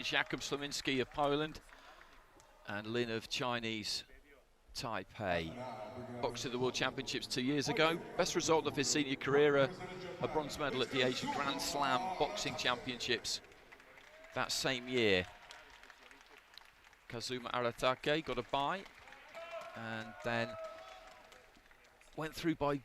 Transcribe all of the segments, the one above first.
against Jakub Slominski of Poland and Lin of Chinese Taipei. Boxed at the World Championships 2 years ago. Best result of his senior career, a bronze medal at the Asian Grand Slam Boxing Championships that same year. Kazuma Aratake got a bye and then went through by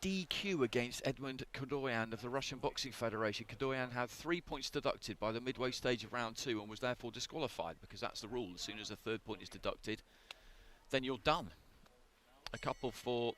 DQ against Edmund Kadoyan of the Russian Boxing Federation. Kadoyan had 3 points deducted by the midway stage of round 2 and was therefore disqualified, because that's the rule. As soon as a third point is deducted, then you're done. A couple for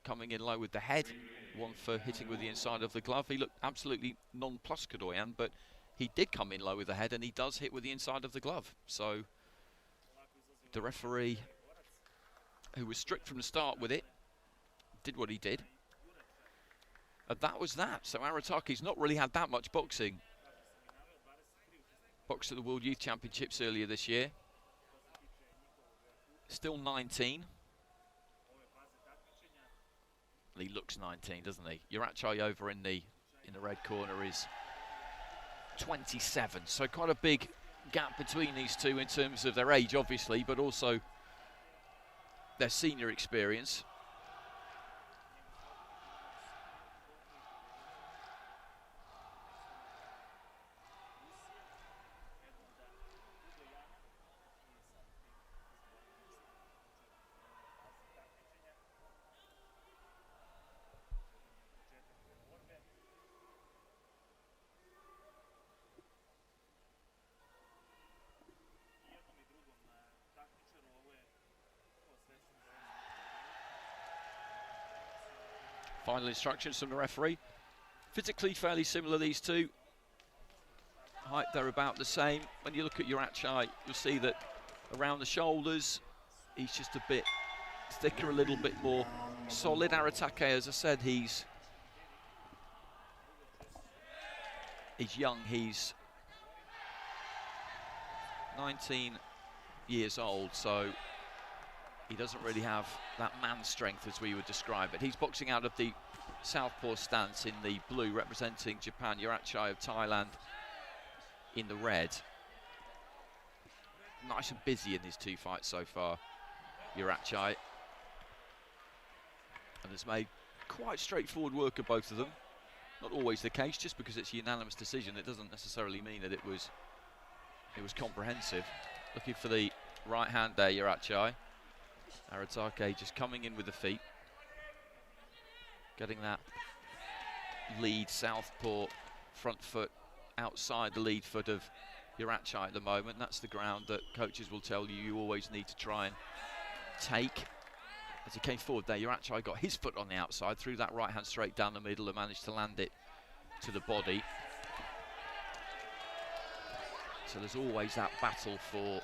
coming in low with the head, one for hitting with the inside of the glove. He looked absolutely nonplussed, Kadoyan, but he did come in low with the head and he does hit with the inside of the glove. So the referee, who was strict from the start with it, did what he did. And that was that. So Aratake's not really had that much boxing. Boxed at the World Youth Championships earlier this year. Still 19. He looks 19, doesn't he? YURACHAI over in the red corner is 27. So quite a big gap between these two in terms of their age, obviously, but also their senior experience. Final instructions from the referee. Physically fairly similar, these two. Height, they're about the same. When you look at YURACHAI, you'll see that around the shoulders, he's just a bit thicker, a little bit more solid. Aratake, as I said, he's young. He's 19 years old, so he doesn't really have that man strength as we would describe it. He's boxing out of the southpaw stance in the blue, representing Japan. YURACHAI of Thailand in the red. Nice and busy in his two fights so far, YURACHAI. And has made quite straightforward work of both of them. Not always the case. Just because it's a unanimous decision, it doesn't necessarily mean that it was comprehensive. Looking for the right hand there, YURACHAI. Aratake just coming in with the feet, getting that lead southpaw front foot outside the lead foot of YURACHAI at the moment. That's the ground that coaches will tell you always need to try and take. As he came forward there, YURACHAI got his foot on the outside, threw that right hand straight down the middle and managed to land it to the body. So there's always that battle for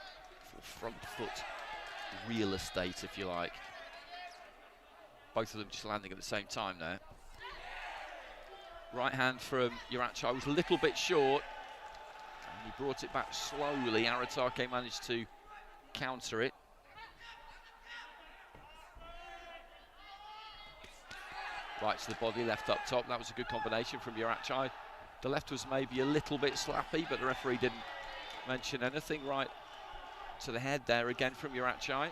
front foot real estate, if you like. Both of them just landing at the same time there. Right hand from YURACHAI was a little bit short, and he brought it back slowly. Aratake managed to counter it. Right to the body, left up top. That was a good combination from YURACHAI. The left was maybe a little bit slappy, but the referee didn't mention anything. Right to the head there again from YURACHAI.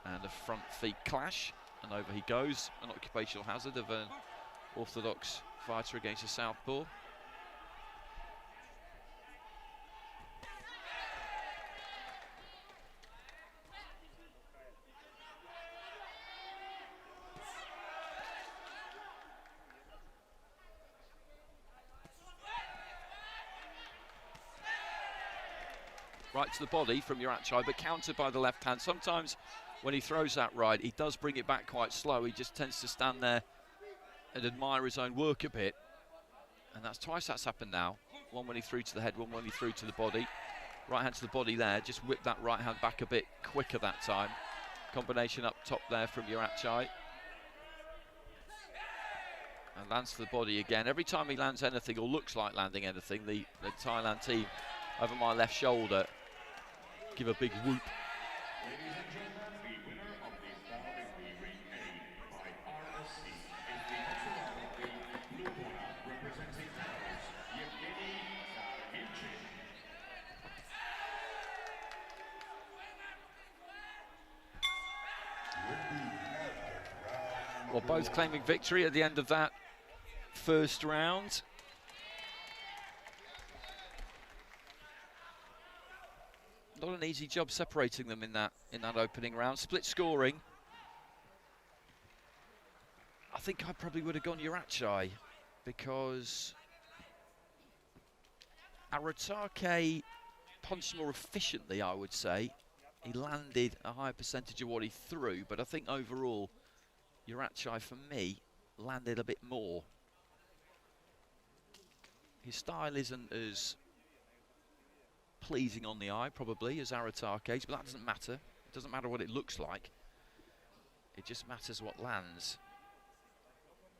And a front feet clash, and over he goes. An occupational hazard of an orthodox fighter against a southpaw. Right to the body from YURACHAI, but countered by the left hand. Sometimes when he throws that right, he does bring it back quite slow. He just tends to stand there and admire his own work a bit. And that's twice that's happened now. One when he threw to the head, one when he threw to the body. Right hand to the body there, just whipped that right hand back a bit quicker that time. Combination up top there from YURACHAI. And lands to the body again. Every time he lands anything, or looks like landing anything, the Thailand team over my left shoulder give a big whoop. Ladies and gentlemen, the winner of this bout in the ring A by RSC is the blue corner representing Belarus, Yevgeny Sargilchin. Well, both claiming victory at the end of that first round. Not an easy job separating them in that opening round. Split scoring. I think I probably would have gone YURACHAI because ARATAKE punched more efficiently, I would say. He landed a higher percentage of what he threw, but I think overall YURACHAI, for me, landed a bit more. His style isn't as pleasing on the eye, probably, as ARATAKE's, but that doesn't matter. It doesn't matter what it looks like. It just matters what lands.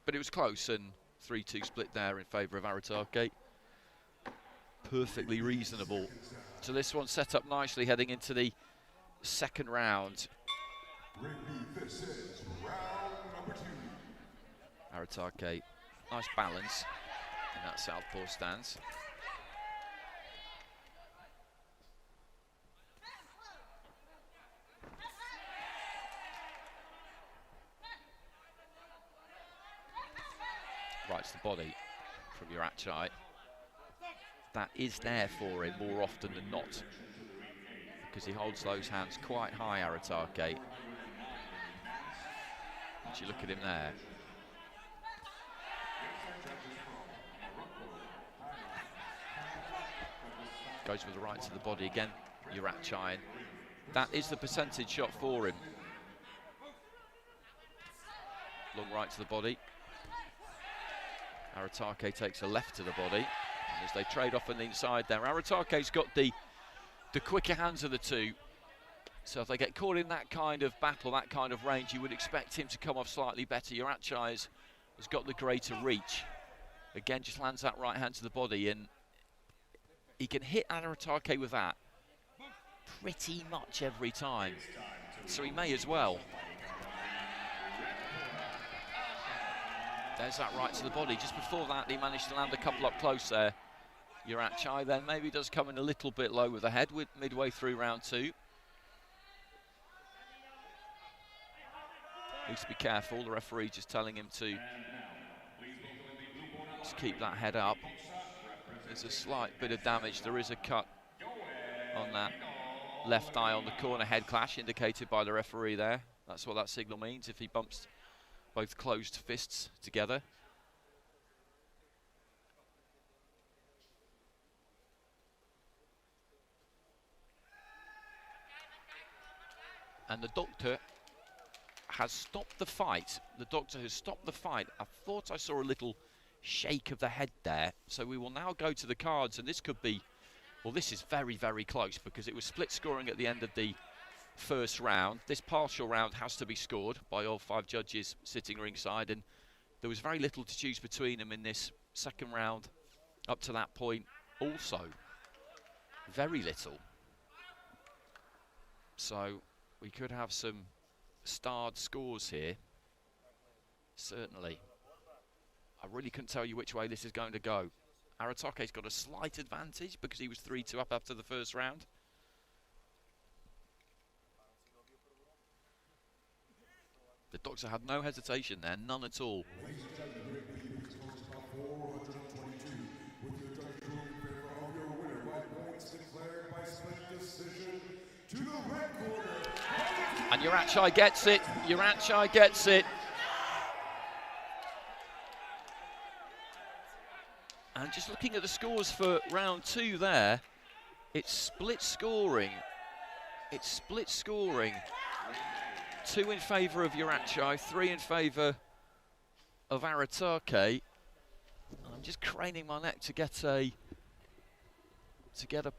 But it was close, and 3-2 split there in favour of ARATAKE. Perfectly reasonable. So this one set up nicely heading into the second round. This is round number 2. ARATAKE, nice balance in that southpaw stance. Right to the body from YURACHAI. That is there for him more often than not, because he holds those hands quite high, ARATAKE. As you look at him there. Goes with the right to the body again, YURACHAI. That is the percentage shot for him. Long right to the body. ARATAKE takes a left to the body. And as they trade off on the inside there, ARATAKE's got the quicker hands of the two. So if they get caught in that kind of battle, that kind of range, you would expect him to come off slightly better. YURACHAI has got the greater reach. Again, just lands that right hand to the body, and he can hit ARATAKE with that pretty much every time. So he may as well. There's that right to the body. Just before that, he managed to land a couple up close there. YURACHAI then maybe does come in a little bit low with the head with midway through round 2. Needs to be careful. The referee just telling him to just keep that head up. There's a slight bit of damage. There is a cut on that left eye on the corner head clash indicated by the referee there. That's what that signal means if he bumps both closed fists together. And the doctor has stopped the fight. The doctor has stopped the fight. I thought I saw a little shake of the head there. So we will now go to the cards, and this could be, well, this is very, very close because it was split scoring at the end of the first round. This partial round has to be scored by all 5 judges sitting ringside, and there was very little to choose between them in this second round up to that point also. Very little. So we could have some starred scores here. Certainly. I really couldn't tell you which way this is going to go. ARATAKE's got a slight advantage because he was 3-2 up after the first round. The doctor had no hesitation there, none at all. And YURACHAI gets it. YURACHAI gets it. And just looking at the scores for round 2 there, it's split scoring. It's split scoring. 2 in favour of YURACHAI, 3 in favour of ARATAKE. I'm just craning my neck to get a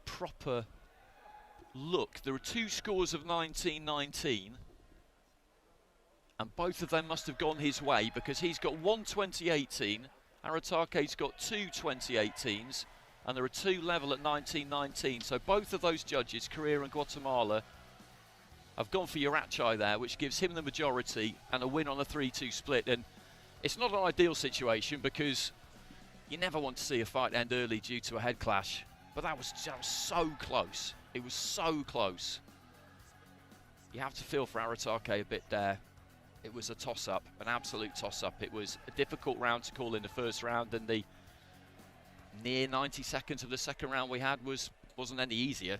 proper look. There are 2 scores of 19-19, and both of them must have gone his way because he's got 1 20-18, ARATAKE's got 2 20-18s, and there are 2 level at 19-19. So both of those judges, Korea and Guatemala, have gone for YURACHAI there, which gives him the majority and a win on a 3-2 split. And it's not an ideal situation because you never want to see a fight end early due to a head clash. But that was so close. It was so close. You have to feel for ARATAKE a bit there. it was a toss-up, an absolute toss-up. It was a difficult round to call in the first round, and the near 90 seconds of the second round we had wasn't any easier.